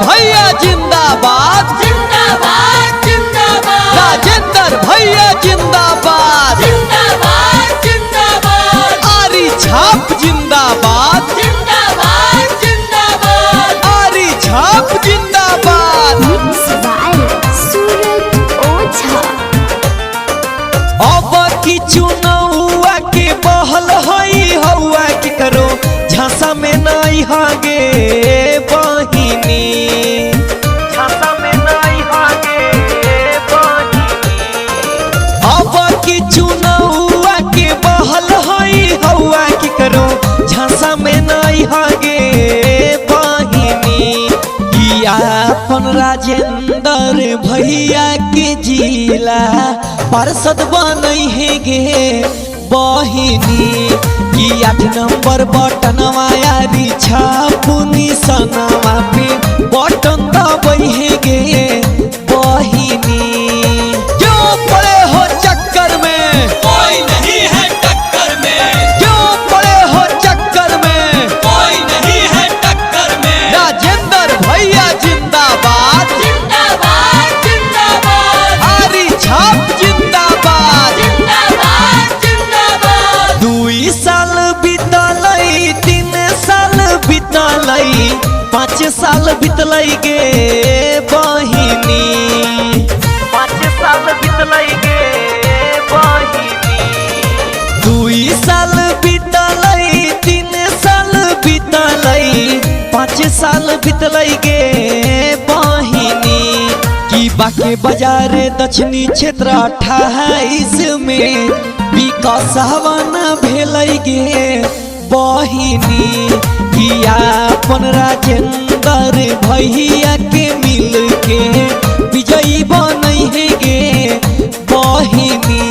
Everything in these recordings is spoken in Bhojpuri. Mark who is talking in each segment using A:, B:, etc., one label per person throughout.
A: भैया जिंदाबाद
B: जिंदाबाद जिंदाबाद।
A: राजेंद्र भैया जिंदाबाद
B: जिंदाबाद जिंदाबाद।
A: आरी छाप जिंदाबाद
B: जिंदाबाद जिंदाबाद।
A: आरी छाप जिंदाबाद।
C: सूरज ओझा
A: अब की चुनावा के बहल हई हवा के करो झांसा में नहीं हागे बहिनी झांसा में नहीं हागे बहिनी। अब की चुनावा के बहल हई हवा के करो झांसा में नहीं हागे बहिनी। किया अपन राजेंद्र भैया के जिला पार्षद बनई है गे बहिनी। कि 8 नंबर बटनवा यारी छापुनी सनवा पे बटन दबई है गे बहिनी। क्यों पड़े हो चक्कर में
B: कोई नहीं है टक्कर में।
A: क्यों पड़े हो चक्कर में
B: कोई नहीं है टक्कर में।
A: राजेंद्र भैया जिंदाबाद
B: जिंदाबाद जिंदाबाद।
A: आरी छाप जिंदाबाद।
B: जिंदाबाद जिंदाबाद।
A: 2 साल बीतलई 3 साल बीतलई 5 साल बीतलई गे बहिनी 5 साल बीतलई गे बहिनी। 2 साल बीतलई 3 साल बीतलई 5 साल बीतलई गे बहिनी। की बाके बाजार दक्षिणी क्षेत्र 28 में विकास हवन भेलै गे बहिनी। किया अपन राजेंद्र भैया के मिल के विजयी बनई है गे बहिनी।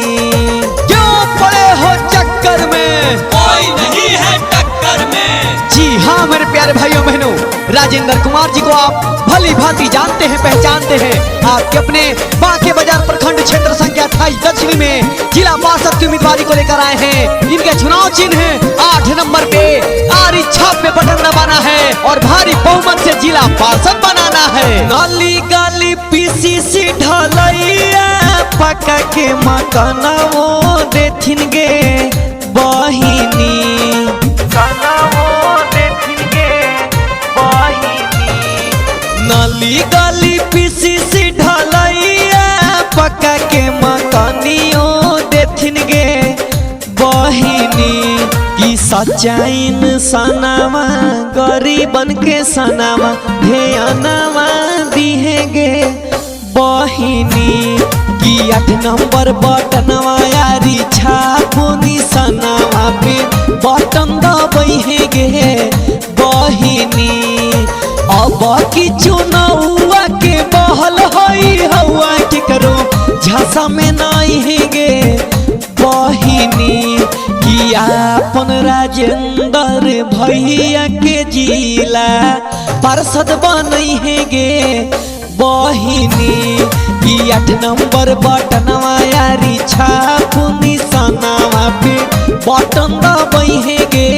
A: क्यों पड़े हो चक्कर में
B: कोई नहीं है टक्कर में।
A: जी हाँ मेरे प्यारे भाइयों बहनों, राजेंद्र कुमार जी को आप भली भांति जानते हैं पहचानते हैं। आपके अपने बाके बाजार प्रखंड क्षेत्र संख्या 28 दक्षिणी में जिला पार्षद की उम्मीदवारी को लेकर आए हैं। इनके चुनाव चिन्ह है 8 नंबर पे आरी छाप पे बटन दबाना है और भारी बहुमत से जिला पार्षद बनाना है। गली गली पीसीसी ढलैया पका के मकाना वो देथिन गे बहिनी नली गली पीसीसी ढलैया पका के मकानियों देथिन गे बहिनी। की सच्चाइन सनावा गरीबन के सनावा ध्यानवा दिहे गे बहिनी। की 8 नंबर बटनवा यारी छापुनी सनावा पे बटन दबई है गे बहिनी। अब की चुनावा के बहल हई हवा के करो झांसा में नहीं है गे बहिनी। किया अपन राजेंद्र भैया के जिला पार्षद बनई है गे बहिनी। कि 8 नंबर बटनवा यारी छापुनी सनावा पे बटन दबई है गे